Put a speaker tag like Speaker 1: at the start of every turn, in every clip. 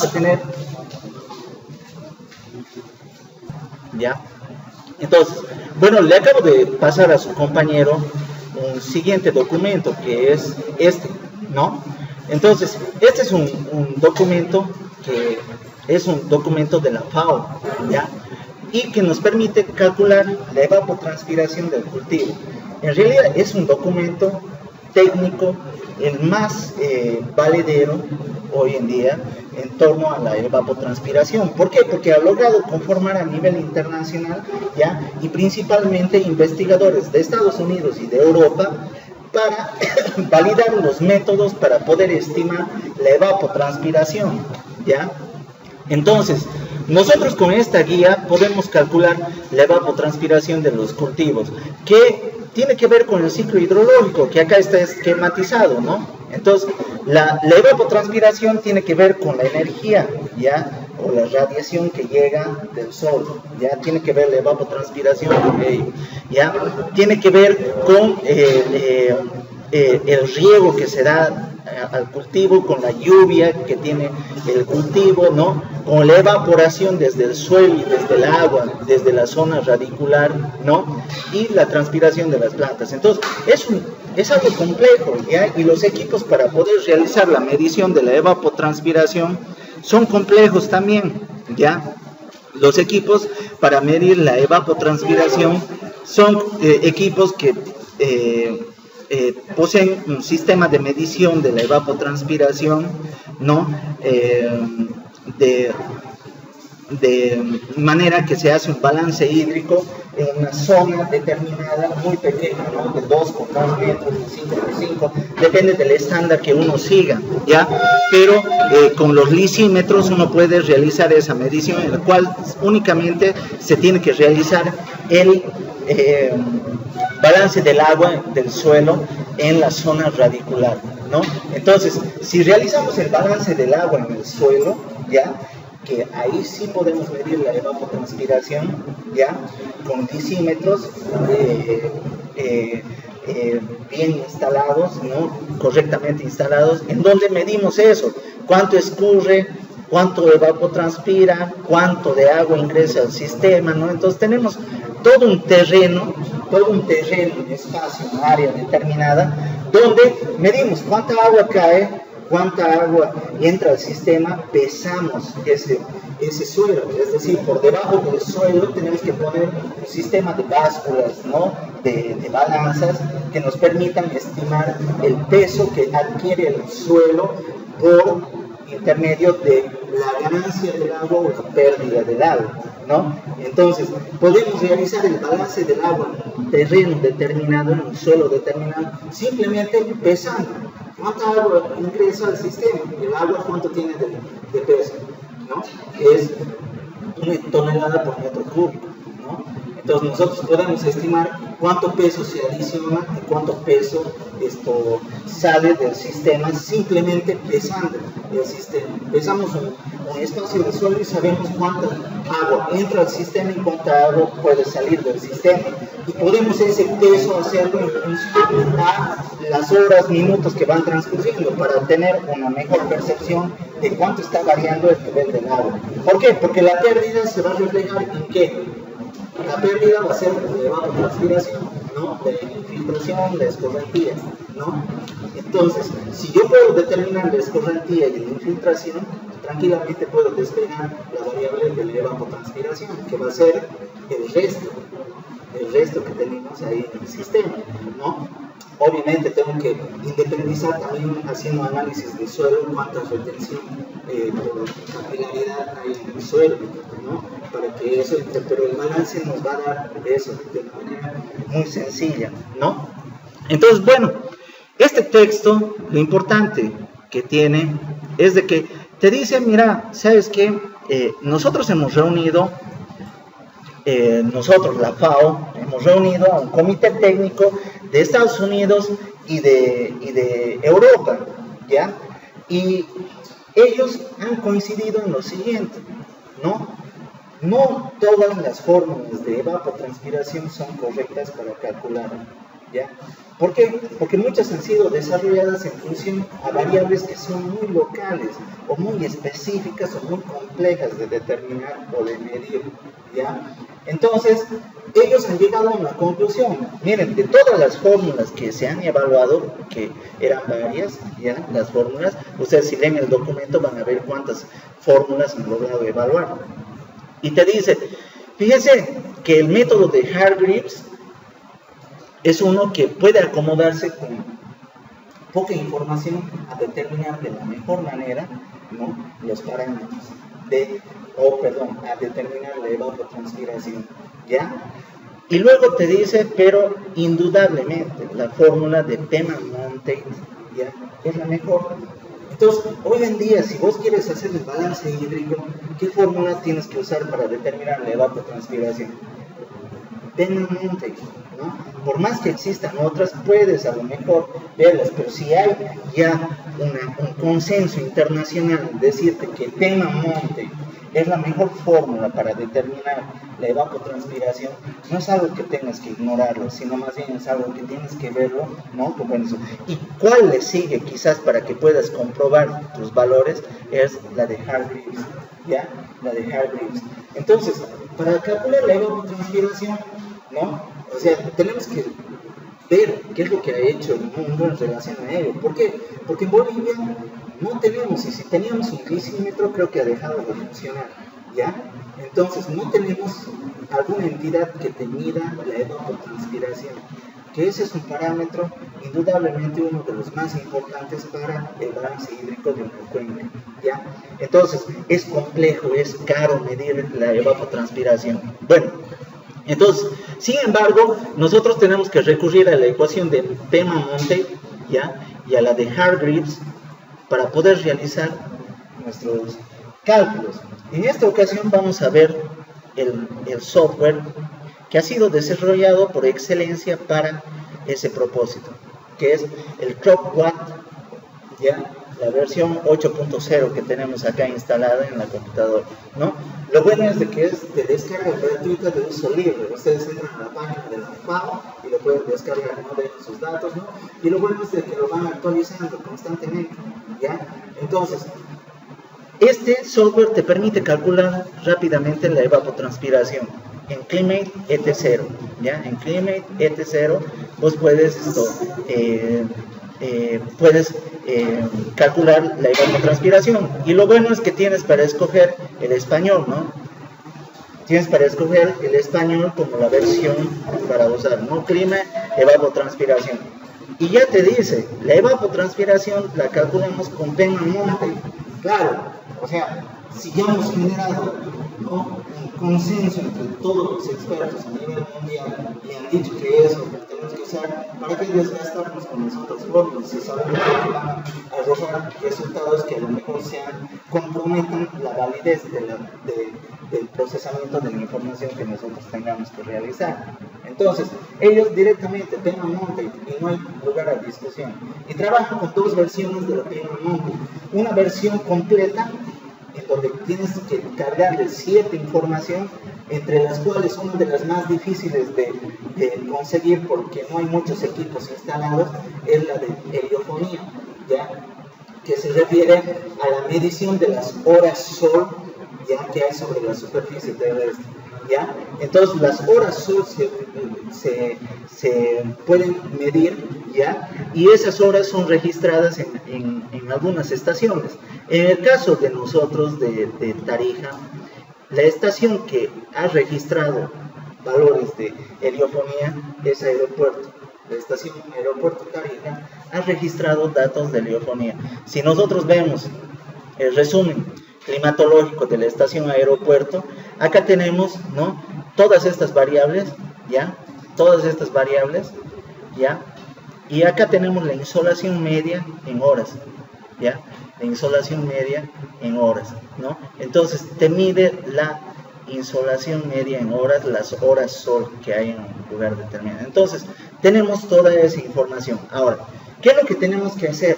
Speaker 1: a tener, ¿ya? Entonces, bueno, le acabo de pasar a su compañero un siguiente documento que es este, ¿no? Entonces, este es un documento que es un documento de la FAO, ¿ya? Y que nos permite calcular la evapotranspiración del cultivo. En realidad es un documento técnico, el más valedero hoy en día en torno a la evapotranspiración. ¿Por qué? Porque ha logrado conformar a nivel internacional, ¿ya? Y principalmente investigadores de Estados Unidos y de Europa para validar los métodos para poder estimar la evapotranspiración, ¿ya? Entonces, nosotros con esta guía podemos calcular la evapotranspiración de los cultivos, que tiene que ver con el ciclo hidrológico, que acá está esquematizado, ¿no? Entonces, la evapotranspiración tiene que ver con la energía, ¿ya? O la radiación que llega del sol, ¿ya? Tiene que ver la evapotranspiración con ello, ¿ya? Tiene que ver con el riego que se da al cultivo, con la lluvia que tiene el cultivo, ¿no? Con la evaporación desde el suelo y desde el agua, desde la zona radicular, ¿no? Y la transpiración de las plantas. Entonces, es algo complejo, ¿ya? Y los equipos para poder realizar la medición de la evapotranspiración son complejos también, ¿ya? Los equipos para medir la evapotranspiración son equipos que poseen un sistema de medición de la evapotranspiración, ¿no? De manera que se hace un balance hídrico en una zona determinada muy pequeña, ¿no? De 2 por 2 metros, de 5 por 5, depende del estándar que uno siga, ¿ya? Pero con los lisímetros uno puede realizar esa medición, en la cual únicamente se tiene que realizar el balance del agua del suelo en la zona radicular, ¿no? Entonces, si realizamos el balance del agua en el suelo, ¿ya? Que ahí sí podemos medir la evapotranspiración, ¿ya? Con lisímetros bien instalados, ¿no? Correctamente instalados, en donde medimos eso, cuánto escurre, cuánto evapotranspira, cuánto de agua ingresa al sistema, ¿no? Entonces tenemos todo un terreno, un espacio, un área determinada, donde medimos cuánta agua cae, cuánta agua entra al sistema, pesamos ese suelo, es decir, por debajo del suelo tenemos que poner un sistema de básculas, ¿no? de balanzas que nos permitan estimar el peso que adquiere el suelo por intermedio de la ganancia del agua o la pérdida del agua, ¿no? Entonces, podemos realizar el balance del agua en un terreno determinado, en un suelo determinado, simplemente pesando cuánta agua ingresa al sistema, el agua cuánto tiene de peso, ¿no? Es 1 tonelada por metro cúbico, ¿no? Entonces nosotros podemos estimar cuánto peso se adiciona y cuánto peso sale del sistema simplemente pesando el sistema. Pesamos un espacio del suelo y sabemos cuánta agua entra al sistema y cuánta agua puede salir del sistema. Y podemos ese peso hacerlo en función a las horas, minutos que van transcurriendo para tener una mejor percepción de cuánto está variando el nivel del agua. ¿Por qué? Porque la pérdida se va a reflejar en qué. La pérdida va a ser de evapotranspiración, ¿no? De infiltración, de escorrentía, ¿no? Entonces, si yo puedo determinar la escorrentía y la infiltración, tranquilamente puedo despejar la variable de la evapotranspiración, que va a ser el resto que tenemos ahí en el sistema, ¿no? Obviamente tengo que independizar también haciendo análisis de suelo, cuánta retención por capilaridad hay en el suelo, ¿no? Para que eso, pero el balance nos va a dar eso de una manera muy sencilla, ¿no? Entonces, bueno, este texto, lo importante que tiene es de que te dice, mira, ¿sabes qué? Nosotros hemos reunido, la FAO, hemos reunido a un comité técnico de Estados Unidos y de Europa, ¿ya? Y ellos han coincidido en lo siguiente, ¿no? No todas las fórmulas de evapotranspiración son correctas para calcular ¿ya? ¿Por qué? Porque muchas han sido desarrolladas en función a variables que son muy locales o muy específicas o muy complejas de determinar o de medir, ¿ya? Entonces, ellos han llegado a una conclusión. Miren, de todas las fórmulas que se han evaluado, que eran varias, ¿ya? Las fórmulas, ustedes si leen el documento van a ver cuántas fórmulas han logrado evaluar. Y te dice, fíjense que el método de Hargreaves es uno que puede acomodarse con poca información a determinar de la mejor manera, ¿no?, los parámetros a determinar la evapotranspiración, ¿ya? Y luego te dice, pero indudablemente la fórmula de Peman-Montet, ¿ya?, es la mejor. Entonces, hoy en día, si vos quieres hacer el balance hídrico, ¿qué fórmula tienes que usar para determinar la evapotranspiración? Peman-Montet, ¿no? Por más que existan otras, puedes a lo mejor verlas, pero si hay ya un consenso internacional en decirte que Peman-Montet es la mejor fórmula para determinar la evapotranspiración, no es algo que tengas que ignorarlo, sino más bien es algo que tienes que verlo, ¿no? ¿Y cuál le sigue quizás para que puedas comprobar tus valores? Es la de Hargreaves, ¿ya? La de Hargreaves. Entonces, para calcular la evapotranspiración, ¿no?, o sea, tenemos que ver qué es lo que ha hecho el mundo en relación a ello. ¿Por qué? Porque en Bolivia no tenemos, y si teníamos un glicímetro, creo que ha dejado de funcionar, ¿ya? Entonces, no tenemos alguna entidad que te mida la evapotranspiración, que ese es un parámetro indudablemente uno de los más importantes para el balance hídrico de una cuenca, ¿ya? Entonces, es complejo, es caro medir la evapotranspiración. Bueno, entonces, sin embargo, nosotros tenemos que recurrir a la ecuación de Peman-Montet, ¿ya?, y a la de Hargreaves para poder realizar nuestros cálculos. En esta ocasión vamos a ver el software que ha sido desarrollado por excelencia para ese propósito, que es el CropWatt, ¿ya?, la versión 8.0 que tenemos acá instalada en la computadora, ¿no? Lo bueno es de que es de descarga gratuita de uso libre. Ustedes entran a la página de la FAO y lo pueden descargar, no dejan sus datos, ¿no? Y lo bueno es de que lo van actualizando constantemente, ¿ya? Entonces, este software te permite calcular rápidamente la evapotranspiración en Climate ET0, ¿ya? En Climate ET0 vos puedes calcular la evapotranspiración, y lo bueno es que tienes para escoger el español, ¿no? Tienes para escoger el español como la versión para usar, ¿no? Clima, evapotranspiración. Y ya te dice, la evapotranspiración la calculamos con Peman-Montet. Claro, o sea, si ya hemos generado, ¿no?, un consenso entre todos los expertos a nivel mundial y han dicho que eso lo tenemos que usar, ¿para qué desgastarnos con las otras fórmulas si sabemos que van a arrojar resultados que a lo mejor comprometan la validez del procesamiento de la información que nosotros tengamos que realizar? Entonces, ellos directamente Peman-Montet y no hay lugar a discusión. Y trabajan con dos versiones de la Peman-Montet. Una versión completa, en donde tienes que cargarle cierta información, entre las cuales una de las más difíciles de conseguir porque no hay muchos equipos instalados es la de heliofonía, ¿ya?, que se refiere a la medición de las horas sol, ¿ya?, que hay sobre la superficie terrestre, ¿ya? Entonces las horas sol se pueden medir, ¿ya?, y esas horas son registradas en algunas estaciones. En el caso de nosotros de Tarija, la estación que ha registrado valores de heliofonía es Aeropuerto. La estación Aeropuerto Tarija ha registrado datos de heliofonía. Si nosotros vemos el resumen climatológico de la estación Aeropuerto, acá tenemos, ¿no?, todas estas variables, ¿ya? Todas estas variables, ¿ya? Y acá tenemos la insolación media en horas, ¿ya? La insolación media en horas, ¿no? Entonces te mide la insolación media en horas, las horas sol que hay en un lugar determinado. Entonces tenemos toda esa información. Ahora, ¿qué es lo que tenemos que hacer?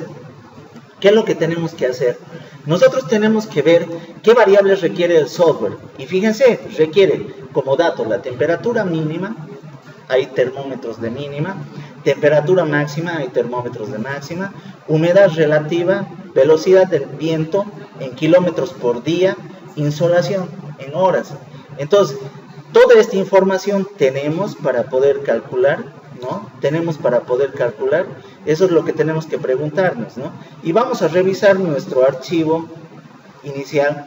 Speaker 1: ¿Qué es lo que tenemos que hacer? Nosotros tenemos que ver qué variables requiere el software. Y fíjense, requiere como dato la temperatura mínima, hay termómetros de mínima, temperatura máxima, hay termómetros de máxima, humedad relativa, velocidad del viento en kilómetros por día, insolación en horas. Entonces, toda esta información tenemos para poder calcular, ¿no? Tenemos para poder calcular, eso es lo que tenemos que preguntarnos, ¿no? Y vamos a revisar nuestro archivo inicial.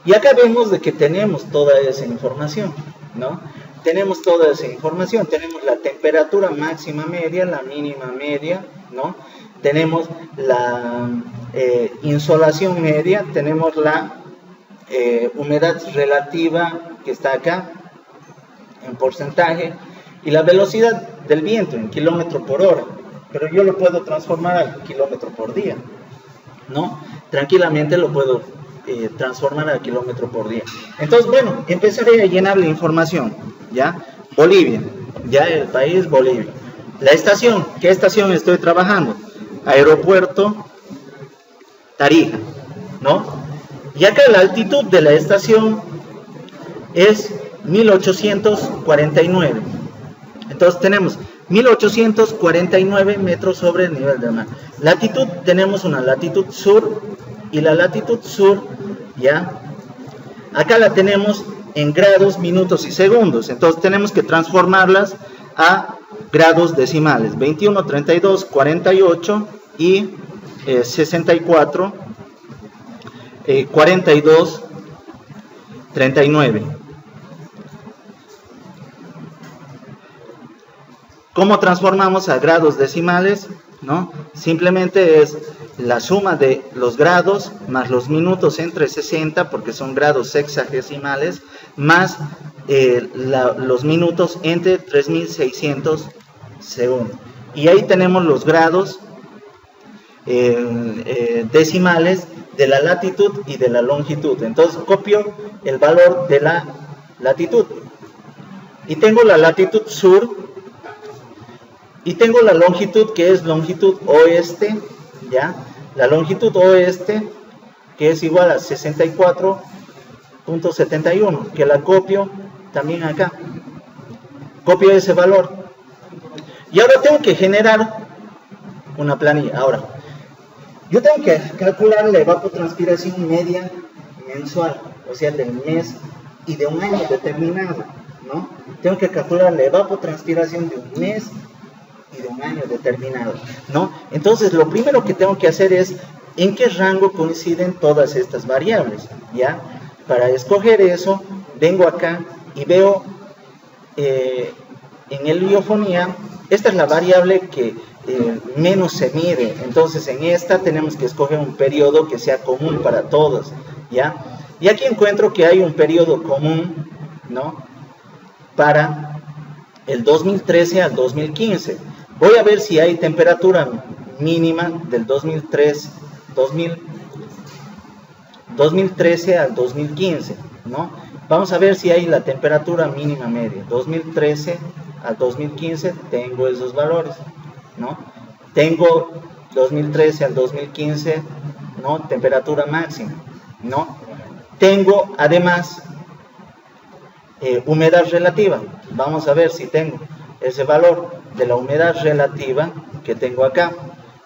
Speaker 1: Y acá vemos de que tenemos toda esa información, ¿no? Tenemos toda esa información, tenemos la temperatura máxima media, la mínima media, ¿no? Tenemos la insolación media, tenemos la humedad relativa que está acá en porcentaje y la velocidad del viento en kilómetro por hora, pero yo lo puedo transformar al kilómetro por día, ¿no? Tranquilamente lo puedo transformar al kilómetro por día. Entonces, bueno, empezaré a llenar la información, ¿ya? Bolivia, ya el país Bolivia. La estación, ¿qué estación estoy trabajando? Aeropuerto Tarija, ¿no? Y acá la altitud de la estación es 1849. Entonces tenemos 1849 metros sobre el nivel del mar. Latitud, tenemos una latitud sur y la latitud sur, ¿ya? Acá la tenemos en grados, minutos y segundos. Entonces tenemos que transformarlas a grados decimales. 21, 32, 48 y 64, 42, 39. ¿Cómo transformamos a grados decimales? ¿No? Simplemente es la suma de los grados más los minutos entre 60, porque son grados sexagesimales, más los minutos entre 3600 segundos. Y ahí tenemos los grados decimales de la latitud y de la longitud. Entonces copio el valor de la latitud. Y tengo la latitud sur. Y tengo la longitud, que es longitud oeste, ¿ya? La longitud oeste, que es igual a 64.71, que la copio también acá. Copio ese valor. Y ahora tengo que generar una planilla. Ahora, yo tengo que calcular la evapotranspiración media mensual, o sea, del mes y de un año determinado, ¿no? Tengo que calcular la evapotranspiración de un mes y de un año determinado, ¿no? Entonces, lo primero que tengo que hacer es en qué rango coinciden todas estas variables, ¿ya? Para escoger eso, vengo acá y veo en heliofonía, esta es la variable que menos se mide. Entonces, en esta tenemos que escoger un periodo que sea común para todos, ¿ya? Y aquí encuentro que hay un periodo común, ¿no? Para el 2013 al 2015. Voy a ver si hay temperatura mínima del 2013 al 2015, ¿no? Vamos a ver si hay la temperatura mínima media. 2013 al 2015 tengo esos valores, ¿no? Tengo 2013 al 2015, ¿no? Temperatura máxima, ¿no? Tengo además humedad relativa. Vamos a ver si tengo ese valor de la humedad relativa que tengo acá,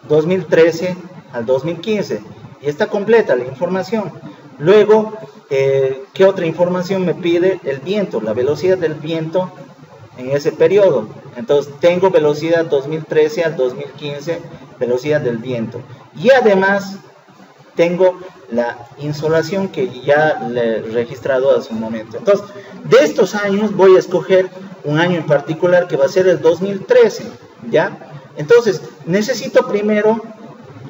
Speaker 1: 2013 al 2015, y está completa la información. Luego, ¿qué otra información me pide? El viento, la velocidad del viento en ese periodo. Entonces tengo velocidad 2013 al 2015, velocidad del viento, y además tengo la insolación que ya le he registrado hace un momento. Entonces, de estos años voy a escoger un año en particular que va a ser el 2013, ¿ya? Entonces, necesito primero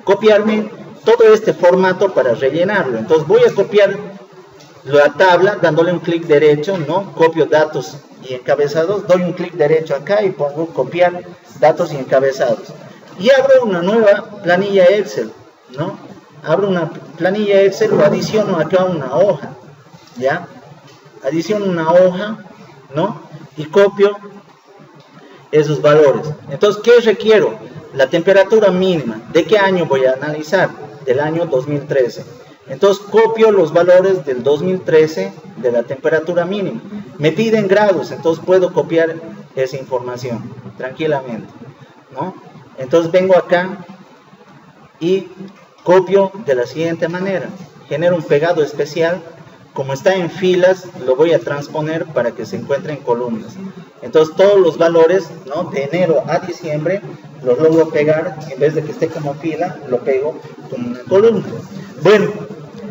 Speaker 1: copiarme todo este formato para rellenarlo. Entonces, voy a copiar la tabla dándole un clic derecho, ¿no? Copio datos y encabezados, doy un clic derecho acá y pongo copiar datos y encabezados. Y abro una nueva planilla Excel, ¿no? Abro una planilla Excel o adiciono acá una hoja, ¿ya? Adiciono una hoja, ¿no? Y copio esos valores. Entonces, ¿qué requiero? La temperatura mínima. ¿De qué año voy a analizar? Del año 2013. Entonces, copio los valores del 2013 de la temperatura mínima. Me piden grados, entonces puedo copiar esa información. tranquilamente, ¿no? Entonces vengo acá y copio de la siguiente manera. Genero un pegado especial. Como está en filas, lo voy a transponer para que se encuentre en columnas. Entonces todos los valores, ¿no?, de enero a diciembre los logro pegar. En vez de que esté como fila, lo pego como una columna. Bueno,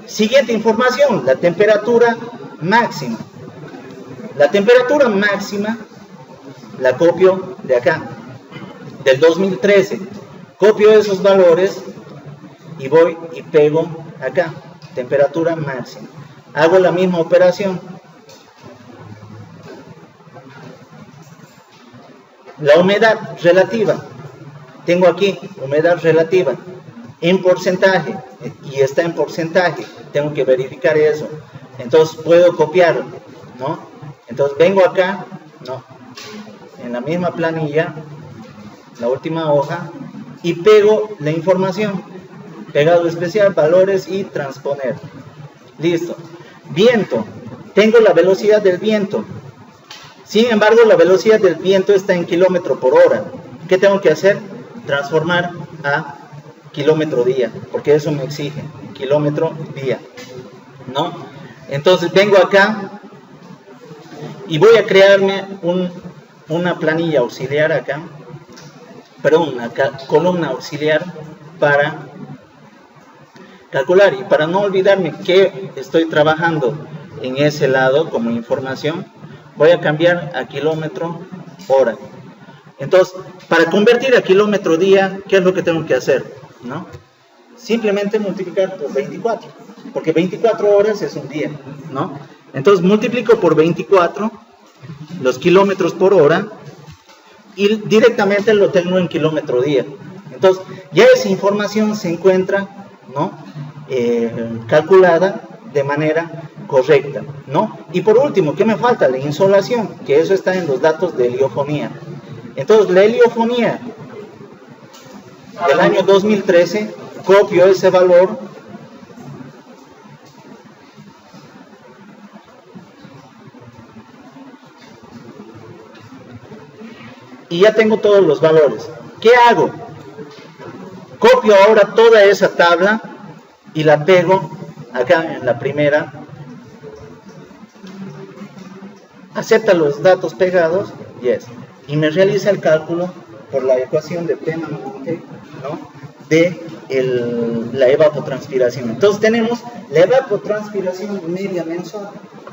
Speaker 1: siguiente información, la temperatura máxima. La temperatura máxima la copio de acá, del 2013. Copio esos valores y voy y pego acá, temperatura máxima. Hago la misma operación. La humedad relativa. Tengo aquí humedad relativa en porcentaje y está en porcentaje. Tengo que verificar eso. Entonces puedo copiarlo, ¿no? Entonces vengo acá, ¿no?, en la misma planilla, la última hoja, y pego la información. Pegado especial, valores y transponer. Listo. Viento. Tengo la velocidad del viento. Sin embargo, la velocidad del viento está en kilómetro por hora. ¿Qué tengo que hacer? Transformar a kilómetro día, porque eso me exige, kilómetro día, ¿no? Entonces vengo acá y voy a crearme una planilla auxiliar acá, perdón, una columna auxiliar para calcular, y para no olvidarme que estoy trabajando en ese lado como información, voy a cambiar a kilómetro hora. Entonces, para convertir a kilómetro día, ¿qué es lo que tengo que hacer?, ¿no? Simplemente multiplicar por 24, porque 24 horas es un día, ¿no? Entonces multiplico por 24 los kilómetros por hora y directamente lo tengo en kilómetro día. Entonces ya esa información se encuentra, ¿no?, calculada de manera correcta, ¿no? Y por último, ¿qué me falta? La insolación, que eso está en los datos de heliofonía. Entonces la heliofonía del año 2013, copio ese valor y ya tengo todos los valores. ¿Qué hago? Copio ahora toda esa tabla y la pego acá en la primera. Acepta los datos pegados, yes, y me realiza el cálculo por la ecuación de Pena-Monte, ¿no?, de la evapotranspiración. Entonces tenemos la evapotranspiración media mensual,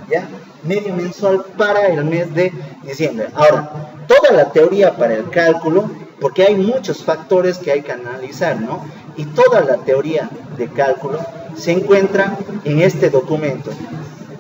Speaker 1: ¿ya? Media mensual para el mes de diciembre. Ahora, toda la teoría para el cálculo, porque hay muchos factores que hay que analizar, ¿no? Y toda la teoría de cálculo se encuentra en este documento,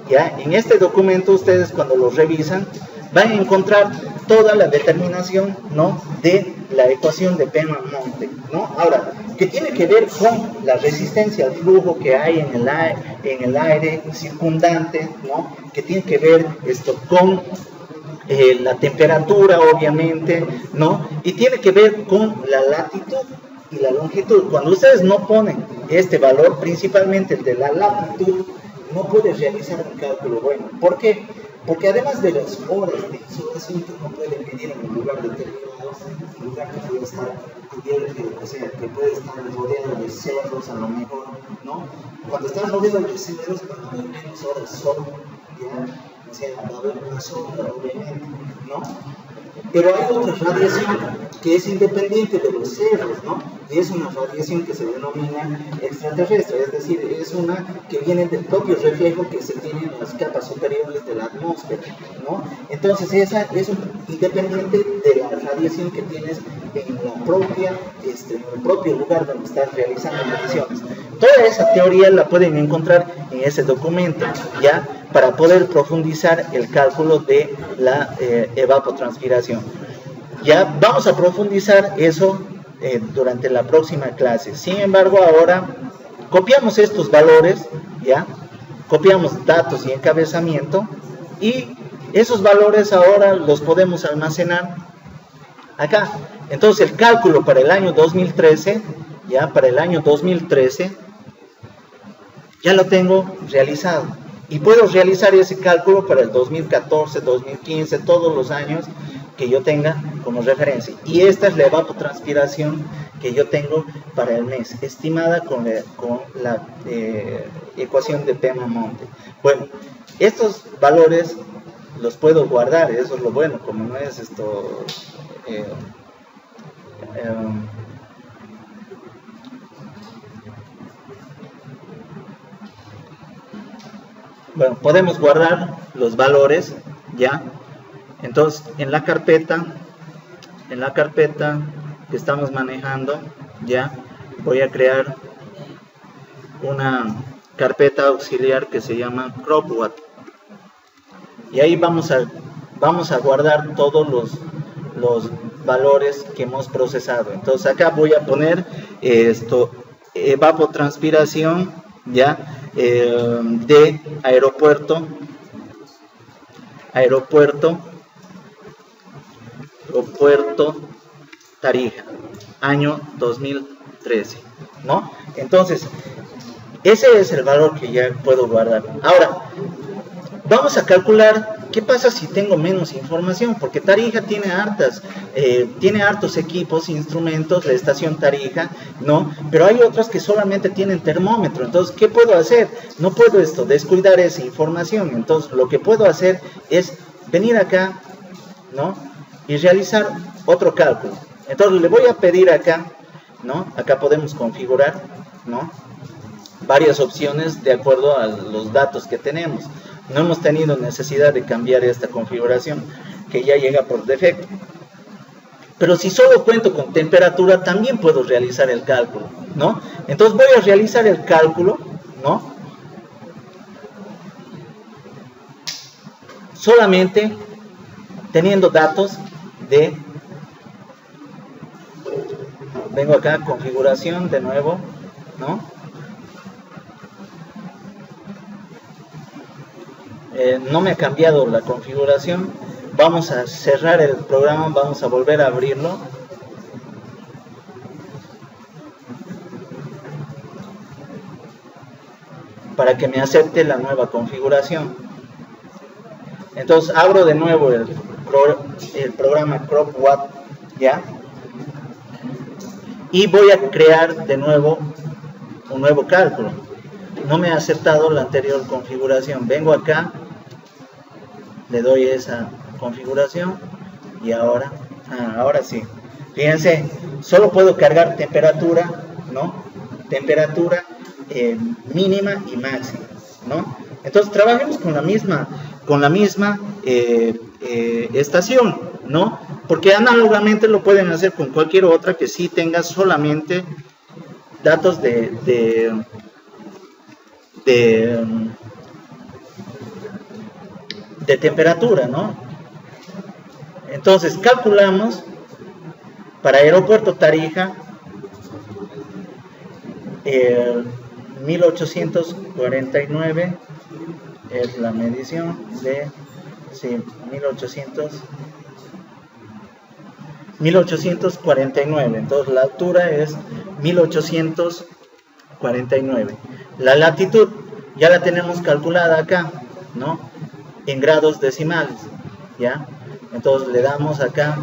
Speaker 1: ¿ya? En este documento ustedes cuando lo revisan van a encontrar toda la determinación, ¿no?, de la ecuación de Pena-Monte, ¿no? Ahora, que tiene que ver con la resistencia al flujo que hay en el aire circundante, ¿no?, que tiene que ver esto con la temperatura, obviamente, ¿no?, y tiene que ver con la latitud y la longitud. Cuando ustedes no ponen este valor, principalmente el de la latitud, no puedes realizar un cálculo bueno. ¿Por qué? Porque además de las horas de insolación que uno puede medir en un lugar determinado, un lugar que puede estar cubierto, o sea, que puede estar rodeado de cerros a lo mejor, ¿no? Cuando estás rodeado de cerros, van a haber menos horas sol, ¿ya? O sea, va a haber una sombra, obviamente, ¿no? Pero hay otra radiación que es independiente de los cerros, ¿no? Y es una radiación que se denomina extraterrestre, es decir, es una que viene del propio reflejo que se tiene en las capas superiores de la atmósfera, ¿no? Entonces esa es independiente de la radiación que tienes en el propio lugar donde estás realizando mediciones. Toda esa teoría la pueden encontrar en ese documento, ¿ya?, para poder profundizar el cálculo de la evapotranspiración. Ya vamos a profundizar eso durante la próxima clase. Sin embargo, ahora copiamos estos valores, ¿ya? Copiamos datos y encabezamiento, y esos valores ahora los podemos almacenar acá. Entonces el cálculo para el año 2013, ¿ya?, para el año 2013, ya lo tengo realizado. Y puedo realizar ese cálculo para el 2014, 2015, todos los años que yo tenga como referencia. Y esta es la evapotranspiración que yo tengo para el mes, estimada con la ecuación de Pema-Monte. Bueno, estos valores los puedo guardar, eso es lo bueno, como no es esto... bueno, podemos guardar los valores, ¿ya? Entonces, en la carpeta que estamos manejando, ¿ya? Voy a crear una carpeta auxiliar que se llama CropWatt. Y ahí vamos a guardar todos los valores que hemos procesado. Entonces, acá voy a poner evapotranspiración, ¿ya? De aeropuerto Tarija, año 2013, ¿no? Entonces, ese es el valor que ya puedo guardar. Ahora, vamos a calcular qué pasa si tengo menos información, porque Tarija tiene hartos equipos, instrumentos, la estación Tarija, ¿no? Pero hay otras que solamente tienen termómetro. Entonces, ¿qué puedo hacer? No puedo descuidar esa información. Entonces, lo que puedo hacer es venir acá, ¿no? Y realizar otro cálculo. Entonces, le voy a pedir acá, ¿no? Acá podemos configurar, ¿no? Varias opciones de acuerdo a los datos que tenemos. No hemos tenido necesidad de cambiar esta configuración, que ya llega por defecto. Pero si solo cuento con temperatura, también puedo realizar el cálculo, ¿no? Entonces voy a realizar el cálculo, ¿no? Solamente teniendo datos de... Vengo acá, configuración de nuevo, ¿no? No me ha cambiado la configuración. Vamos a cerrar el programa, vamos a volver a abrirlo. Para que me acepte la nueva configuración. Entonces abro de nuevo el programa CropWatt, ¿ya? Y voy a crear de nuevo un nuevo cálculo. No me ha aceptado la anterior configuración. Vengo acá, le doy esa configuración y ahora sí. Fíjense, solo puedo cargar temperatura, ¿no? Temperatura mínima y máxima, ¿no? Entonces trabajemos con la misma estación, ¿no? Porque análogamente lo pueden hacer con cualquier otra que sí tenga solamente datos de temperatura, ¿no? Entonces calculamos para aeropuerto Tarija 1849 es la medición de 1849. Entonces la altura es 1849. La latitud ya la tenemos calculada acá, ¿no? En grados decimales, ¿ya? Entonces le damos acá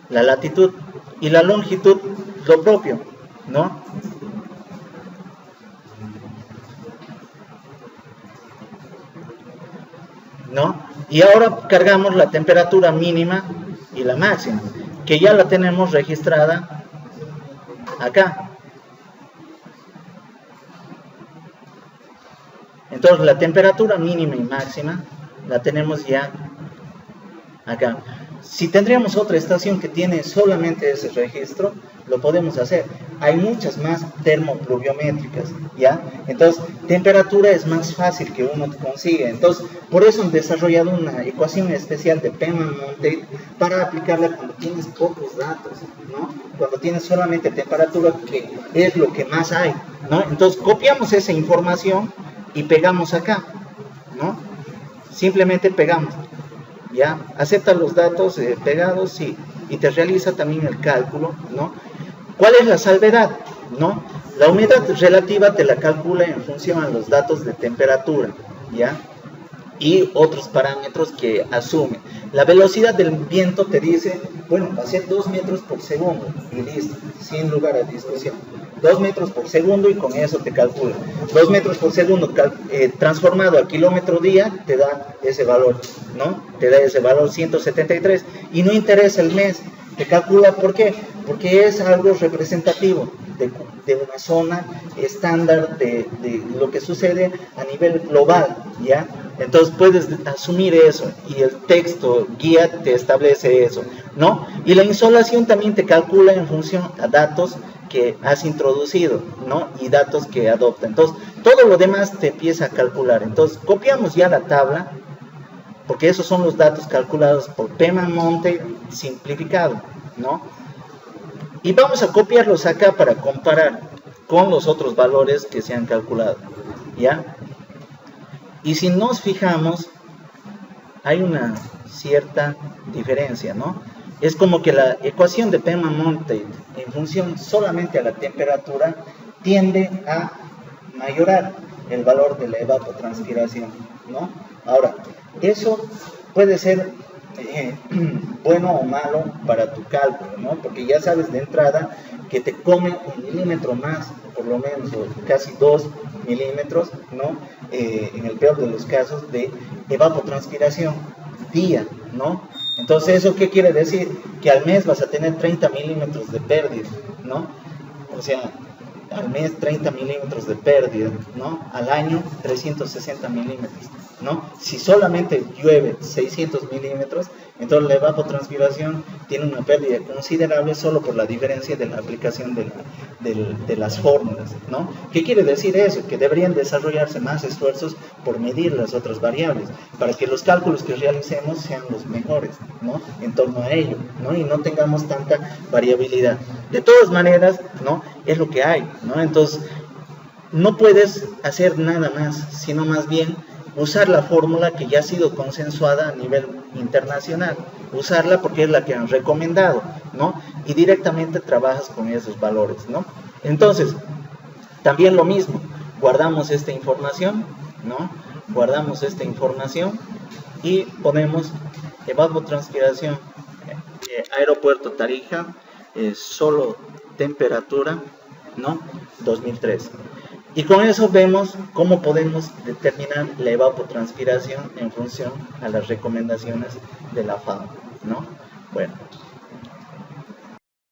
Speaker 1: la latitud y la longitud lo propio, ¿no? Y ahora cargamos la temperatura mínima y la máxima, que ya la tenemos registrada acá. Entonces la temperatura mínima y máxima la tenemos ya acá. Si tendríamos otra estación que tiene solamente ese registro, lo podemos hacer. Hay muchas más termopluviométricas, ¿ya? Entonces, temperatura es más fácil que uno consiga. Entonces, por eso han desarrollado una ecuación especial de Pema-Monte para aplicarla cuando tienes pocos datos, ¿no? Cuando tienes solamente temperatura, que es lo que más hay, ¿no? Entonces, copiamos esa información y pegamos acá, ¿no? Simplemente pegamos. ¿Ya? Acepta los datos pegados, sí, y te realiza también el cálculo, ¿no? ¿Cuál es la salvedad? ¿No? La humedad relativa te la calcula en función a los datos de temperatura, ¿ya? Y otros parámetros que asume. La velocidad del viento te dice, bueno, va a ser 2 metros por segundo y listo, sin lugar a discusión. 2 metros por segundo y con eso te calcula. 2 metros por segundo transformado a kilómetro día te da ese valor, ¿no? Te da ese valor 173 y no interesa el mes, te calcula, ¿por qué? Porque es algo representativo de una zona estándar de lo que sucede a nivel global, ¿ya? Entonces puedes asumir eso y el texto guía te establece eso, ¿no? Y la insolación también te calcula en función a datos que has introducido, ¿no? Y datos que adopta. Entonces, todo lo demás te empieza a calcular. Entonces, copiamos ya la tabla, porque esos son los datos calculados por Peman-Monte simplificado, ¿no? Y vamos a copiarlos acá para comparar con los otros valores que se han calculado, ¿ya? Y si nos fijamos, hay una cierta diferencia, ¿no? Es como que la ecuación de Peman-Monte en función solamente a la temperatura tiende a mayorar el valor de la evapotranspiración, ¿no? Ahora, eso puede ser bueno o malo para tu cálculo, ¿no? Porque ya sabes de entrada que te come 1 milímetro más, por lo menos, o casi 2 milímetros, ¿no? En el peor de los casos, de evapotranspiración día, ¿no? Entonces, ¿eso qué quiere decir? Que al mes vas a tener 30 milímetros de pérdida, ¿no? O sea, al mes 30 milímetros de pérdida, ¿no? Al año 360 milímetros, ¿no? Si solamente llueve 600 milímetros, entonces la evapotranspiración tiene una pérdida considerable solo por la diferencia de la aplicación de las fórmulas, ¿no? ¿Qué quiere decir eso? Que deberían desarrollarse más esfuerzos por medir las otras variables, para que los cálculos que realicemos sean los mejores, ¿no? En torno a ello, ¿no? Y no tengamos tanta variabilidad. De todas maneras, ¿no? Es lo que hay, ¿no? Entonces, no puedes hacer nada más, sino más bien usar la fórmula que ya ha sido consensuada a nivel internacional, usarla porque es la que han recomendado, ¿no? Y directamente trabajas con esos valores, ¿no? Entonces, también lo mismo, guardamos esta información, ¿no? Guardamos esta información y ponemos evapotranspiración, aeropuerto Tarija, solo temperatura, ¿no? 2003. Y con eso vemos cómo podemos determinar la evapotranspiración en función a las recomendaciones de la FAO, ¿no? Bueno.